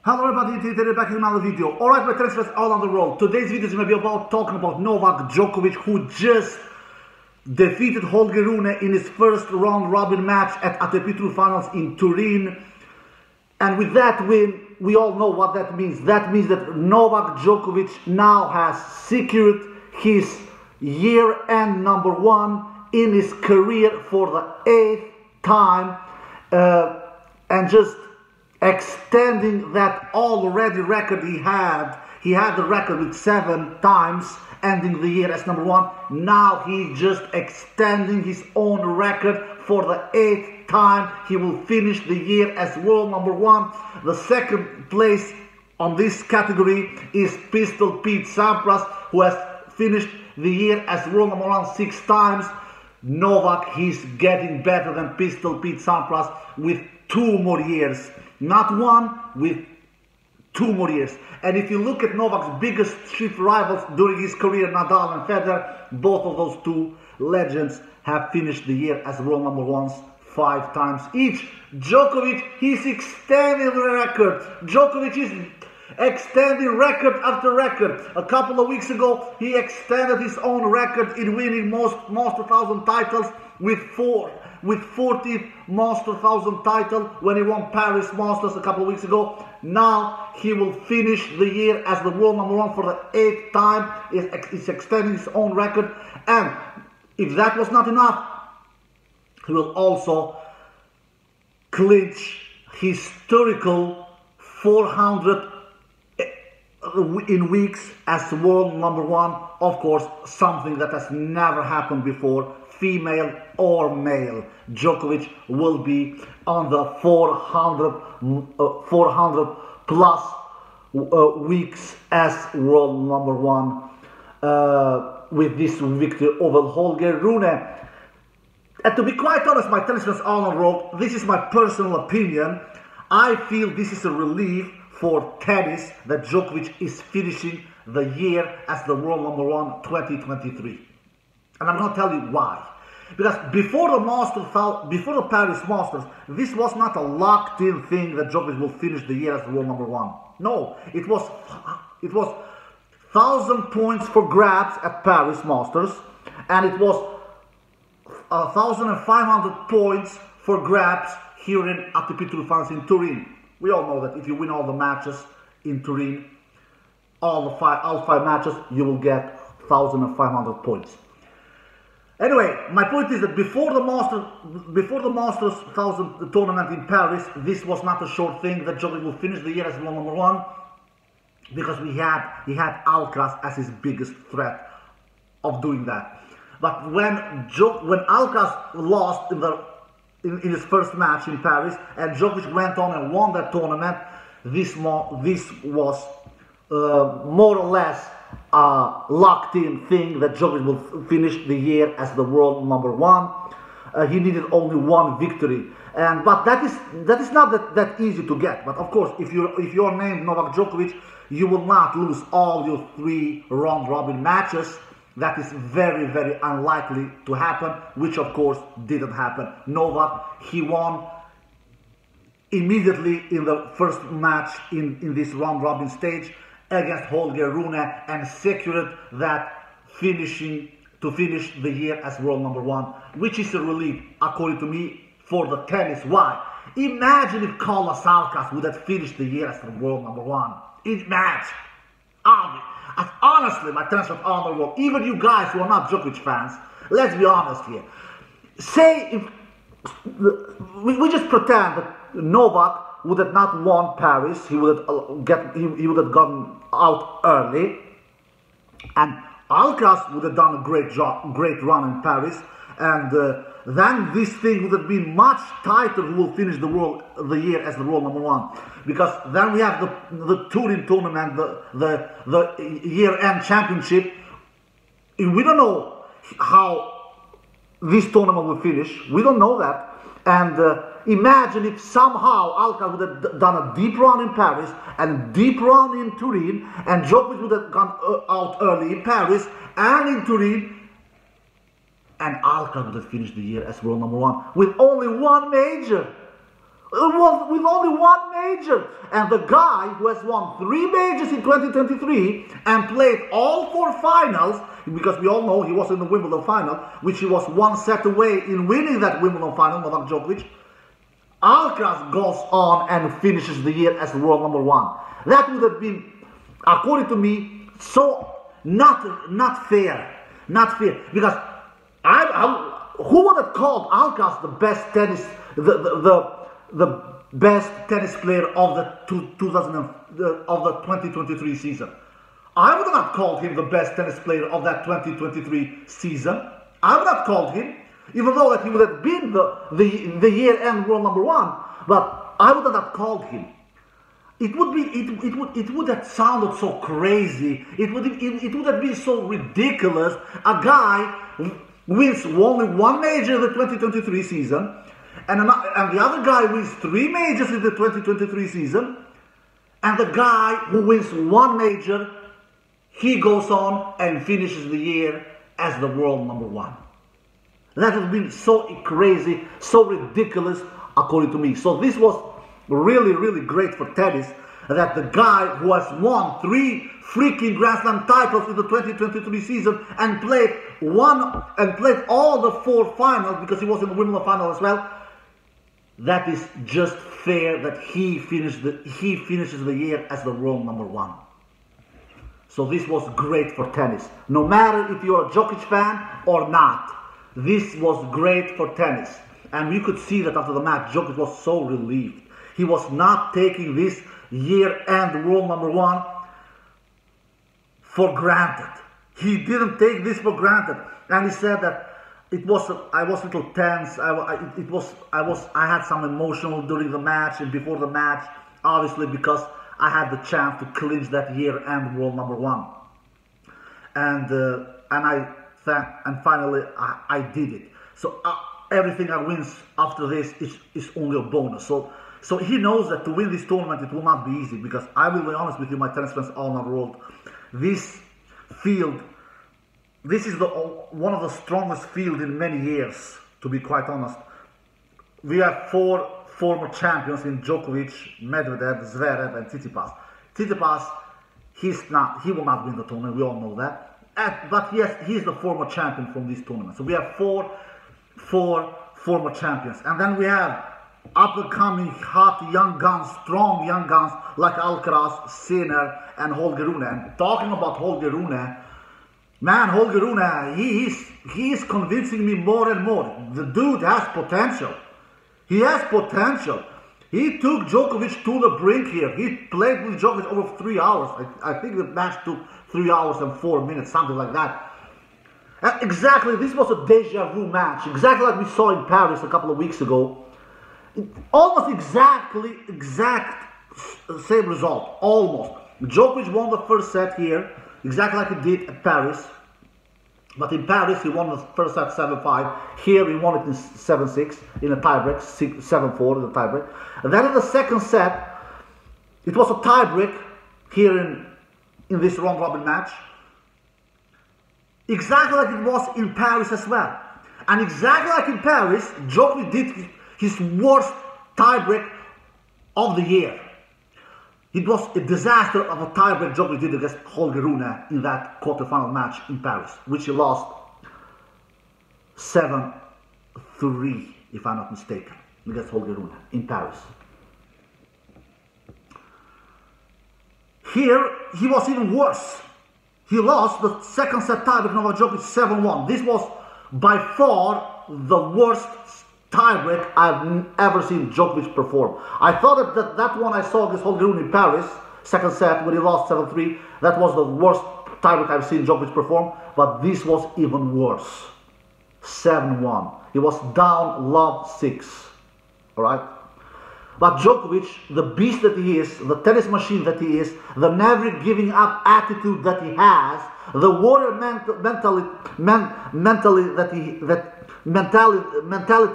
Hello everybody, today back in another video. Alright, my transfers all on the roll. Today's video is going to be about talking about Novak Djokovic, who just defeated Rune in his first round robin match at ATP Tour Finals in Turin. And with that win, we all know what that means. That means that Novak Djokovic now has secured his year-end #1 in his career for the 8th time. And just extending that already record he had. He had the record with 7 times ending the year as #1. Now he's just extending his own record for the 8th time. He will finish the year as world #1. The second place on this category is Pistol Pete Sampras, who has finished the year as world #1 6 times. Novak, he's getting better than Pistol Pete Sampras with 2 more years. Not 1, with 2 more years. And if you look at Novak's biggest street rivals during his career, Nadal and Federer, both of those 2 legends have finished the year as world #1s 5 times each. Djokovic, he's extending the record. Djokovic is extending record after record. A couple of weeks ago, he extended his own record in winning most Master 1000 titles with 40th Master 1000 title when he won Paris Masters a couple of weeks ago. Now he will finish the year as the world #1 for the 8th time. He's extending his own record, and if that was not enough, he will also clinch historical 400 in weeks as world #1. Of course, something that has never happened before, female or male. Djokovic will be on the 400 plus weeks as world #1 with this victory over Rune. And to be quite honest, my tennis fans all on the road, this is my personal opinion. I feel this is a relief for tennis that Djokovic is finishing the year as the world #1 2023. And I'm going to tell you why. Because before the Paris Masters, this was not a locked-in thing that Djokovic will finish the year as the world #1. No, it was 1,000 points for grabs at Paris Masters, and it was 1,500 points for grabs here in ATP Tour Finals in Turin. We all know that if you win all the matches in Turin, all 5 matches, you will get 1,500 points. Anyway, my point is that before the Masters 1000 tournament in Paris, this was not a short thing that Djokovic will finish the year as world #1, because he had Alcaraz as his biggest threat of doing that. But when Alcaraz lost in his first match in Paris, and Djokovic went on and won that tournament, this was more or less a locked-in thing that Djokovic will finish the year as the world #1. He needed only 1 victory, but that is not that easy to get. But of course, if you're named Novak Djokovic, you will not lose all your 3 round robin matches. That is very, very unlikely to happen, which of course didn't happen. Novak, he won immediately in the first match in this round robin stage against Rune, and secured that to finish the year as world #1, which is a relief, according to me, for the tennis. Why? Imagine if Carlos Alcaraz would have finished the year as the world #1. Imagine. Honestly, my tennis fans on the road, even you guys who are not Djokovic fans, let's be honest here. Say if we just pretend that Novak would have not won Paris, he would have gotten out early, and Alcaraz would have done a great run in Paris, and then this thing would have been much tighter who will finish the year as the world #1, because then we have the Turin tournament, the year-end championship. We don't know how this tournament will finish. We don't know that. And imagine if somehow Alcaraz would have done a deep run in Paris and a deep run in Turin, and Djokovic would have gone out early in Paris and in Turin, and Alcaraz would have finished the year as world #1 with only 1 major. was with only one major. And the guy who has won 3 majors in 2023 and played all 4 finals, because we all know he was in the Wimbledon final, which he was 1 set away in winning that Wimbledon final, Novak Djokovic. Alcaraz goes on and finishes the year as world number 1. That would have been, according to me, so not fair. Not fair. Because who would have called Alcaraz the best tennis, the best tennis player of the 2023 season? I would not have called him the best tennis player of that 2023 season. I would have called him, even though that he would have been the year-end world number 1. But I would not have called him. It would have sounded so crazy. It would have been so ridiculous. A guy wins only 1 major in the 2023 season, and the other guy wins 3 majors in the 2023 season, and the guy who wins 1 major, he goes on and finishes the year as the world number 1. That would have been so crazy, so ridiculous, according to me. So this was really, really great for tennis, that the guy who has won 3 freaking Grand Slam titles in the 2023 season and played all the 4 finals, because he was in the Wimbledon final as well, that is just fair that he finishes the year as the world number 1. So this was great for tennis. No matter if you're a Djokovic fan or not, this was great for tennis. And you could see that after the match, Djokovic was so relieved. He was not taking this year-end world number 1 for granted. He didn't take this for granted. And he said that I was a little tense. I had some emotional during the match and before the match, obviously because I had the chance to clinch that year-end world number 1. And finally I did it. So everything I win after this is only a bonus. So he knows that to win this tournament, it will not be easy, because I will be honest with you, my tennis friends all over the world, this field, this is one of the strongest field in many years, to be quite honest. We have 4 former champions in Djokovic, Medvedev, Zverev, and Tsitsipas. Tsitsipas, he will not win the tournament, we all know that. But yes, he's the former champion from this tournament. So we have 4 former champions. And then we have up-and-coming, hot young guns, strong young guns like Alcaraz, Sinner, and Holger Rune. And talking about Holger Rune, man, Holger Rune, he is convincing me more and more. The dude has potential. He has potential. He took Djokovic to the brink here. He played with Djokovic over 3 hours. I think the match took 3 hours and 4 minutes, something like that. And exactly, this was a deja vu match. Exactly like we saw in Paris a couple of weeks ago. Almost exact same result, almost. Djokovic won the first set here, exactly like he did at Paris. But in Paris, he won the first set 7-5. Here, he won it in 7-6 in a tiebreak, 7-4 in a tiebreak. And then in the second set, it was a tiebreak here in this round-robin match. Exactly like it was in Paris as well. And exactly like in Paris, Djokovic did his worst tiebreak of the year. It was a disaster of a tiebreak Djokovic did against Holger Rune in that quarterfinal match in Paris, which he lost 7-3, if I'm not mistaken, against Holger Rune in Paris. Here, he was even worse. He lost the second set tiebreak Novak Djokovic 7-1. This was by far the worst tiebreak I've ever seen Djokovic perform. I thought that one I saw against Holger Rune in Paris, second set, when he lost 7-3, that was the worst tiebreak I've seen Djokovic perform, but this was even worse. 7-1. He was down love 6. Alright? But Djokovic, the beast that he is, the tennis machine that he is, the never giving up attitude that he has, the warrior mentality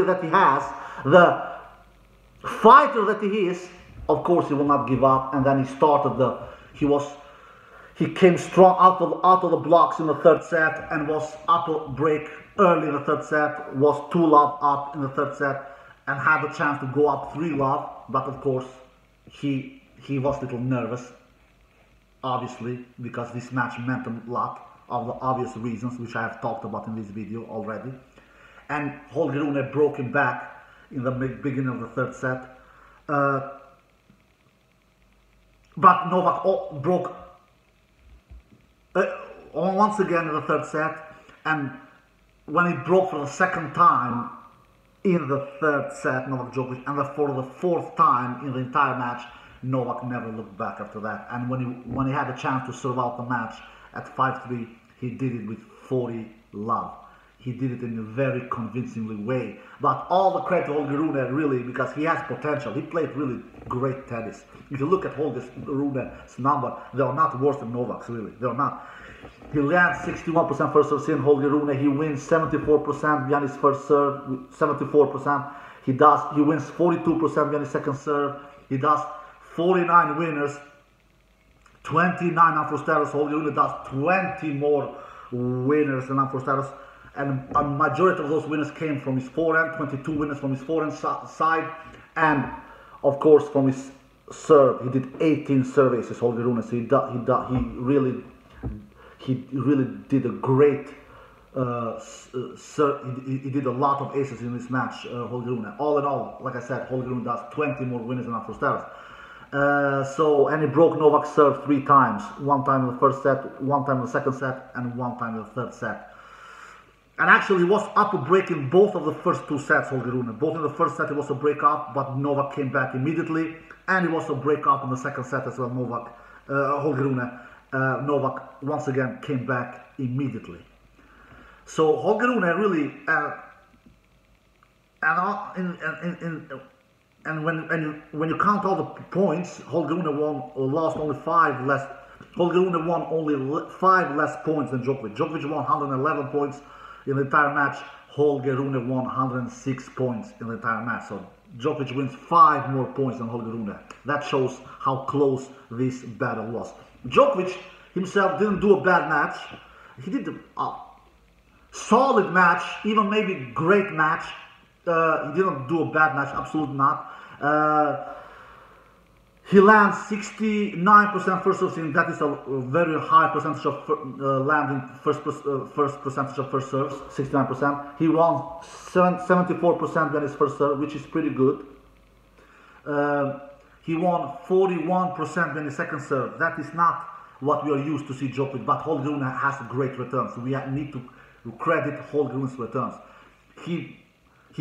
that he has, the fighter that he is, of course he will not give up. And then he started he came strong out of the blocks in the third set and was up a break early in the third set, was 2-love up in the third set, and had the chance to go up 3-love, but of course he was a little nervous, obviously, because this match meant a lot of the obvious reasons which I have talked about in this video already. And Holger Rune broke him back in the beginning of the third set. But Novak broke once again in the third set, and when he broke for the second time in the third set, Novak Djokovic, and for the fourth time in the entire match, Novak never looked back after that. And when he had a chance to serve out the match at 5-3, he did it with 40-love. He did it in a very convincing way. But all the credit to Holger Rune, really, because he has potential. He played really great tennis. If you look at Holger Rune's number, they are not worse than Novak's, really. They are not. He lands 61% first serve in Holger Rune. He wins 74% behind his first serve, 74%. He wins 42% behind his second serve. He does 49 winners, 29 unforced errors. Holger Rune does 20 more winners than unforced errors. And a majority of those winners came from his forehand, 22 winners from his forehand side, and of course from his serve. He did 18 serve aces, Holger Rune. So he really did a great he did a lot of aces in this match, Holger Rune. All in all, like I said, Holger Rune does 20 more winners than unforced errors. And he broke Novak's serve 3 times. 1 time in the first set, 1 time in the second set, and 1 time in the third set. And actually, he was up a break in both of the first 2 sets, Holger Rune. Both in the first set, it was a break up, but Novak came back immediately. And it was a break up in the second set as well, Holger Rune. Novak, once again, came back immediately. So, Holger Rune really... And when you count all the points, Holger Rune lost only 5 less. Holger Rune won only 5 less points than Djokovic. Djokovic won 111 points in the entire match. Holger Rune won 106 points in the entire match. So Djokovic wins 5 more points than Holger Rune. That shows how close this battle was. Djokovic himself didn't do a bad match. He did a solid match, even maybe great match. He didn't do a bad match, absolutely not. He lands 69% first serves in. That is a very high percentage of landing first percentage of first serves, 69%. He won 74% when his first serve, which is pretty good. He won 41% when his second serve. That is not what we are used to see Djokovic, but Holger Rune has great returns. So we need to credit Holger Rune's returns. He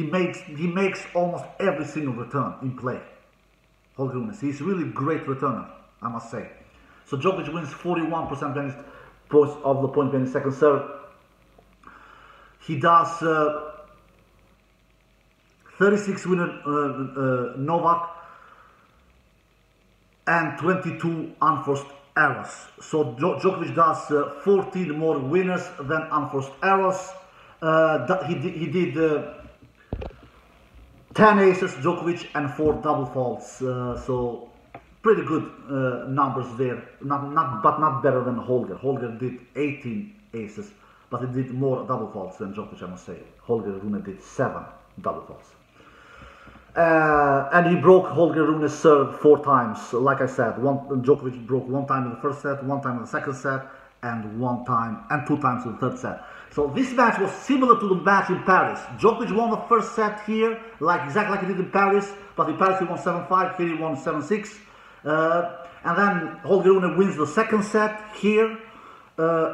makes almost every single return in play. Holger Rune. He's really great returner, I must say. So Djokovic wins 41% of the points in his second serve. He does 36 winner Novak and 22 unforced errors. So Djokovic does 14 more winners than unforced errors. He did 10 aces, Djokovic, and 4 double faults. So pretty good numbers there. But not better than Holger. Holger did 18 aces, but he did more double faults than Djokovic, I must say. Holger Rune did 7 double faults. And he broke Holger Rune's serve 4 times. Like I said, Djokovic broke 1 time in the first set, 1 time in the second set, and 2 times in the third set. So this match was similar to the match in Paris. Djokovic won the first set here, exactly like he did in Paris, but in Paris he won 7-5, here he won 7-6. And then Holger Rune wins the second set here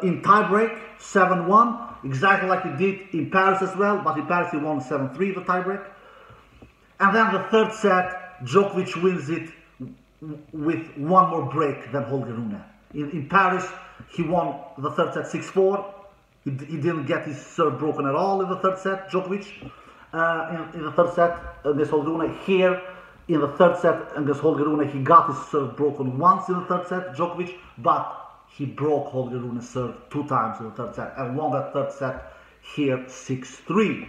in tiebreak, 7-1, exactly like he did in Paris as well, but in Paris he won 7-3 the tiebreak. And then the third set, Djokovic wins it with 1 more break than Holger Rune. In Paris, he won the third set 6-4. He didn't get his serve broken at all in the third set, Djokovic. In the third set against Holger Rune. Here, in the third set against Holger Rune, he got his serve broken once in the third set, Djokovic, but he broke Holger Rune's serve 2 times in the third set and won that third set here 6-3.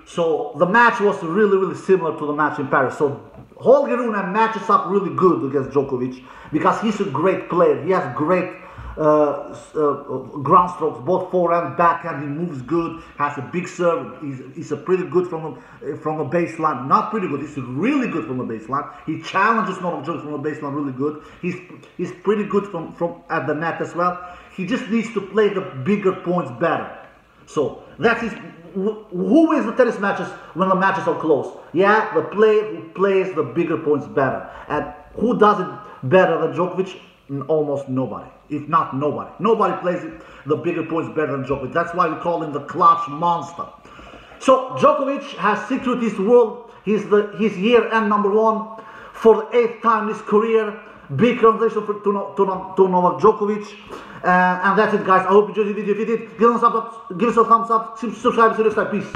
So the match was really similar to the match in Paris. So Holger Rune matches up really good against Djokovic because he's a great player. He has great ground strokes, both forehand, backhand. He moves good, has a big serve. He's a pretty good from the baseline. Not pretty good. He's really good from the baseline. He challenges Novak Djokovic from the baseline really good. He's pretty good from at the net as well. He just needs to play the bigger points better. So that's his. Who wins the tennis matches when the matches are close? Yeah, the player who plays the bigger points better. And who does it better than Djokovic? Almost nobody, if not nobody. Nobody plays the bigger points better than Djokovic. That's why we call him the clutch monster. So Djokovic has secured his world, his year-end #1 for the 8th time in his career. Big congratulations to Novak Djokovic. And that's it, guys. I hope you enjoyed the video. If you did, give us a thumbs up, subscribe, see you next time. Peace.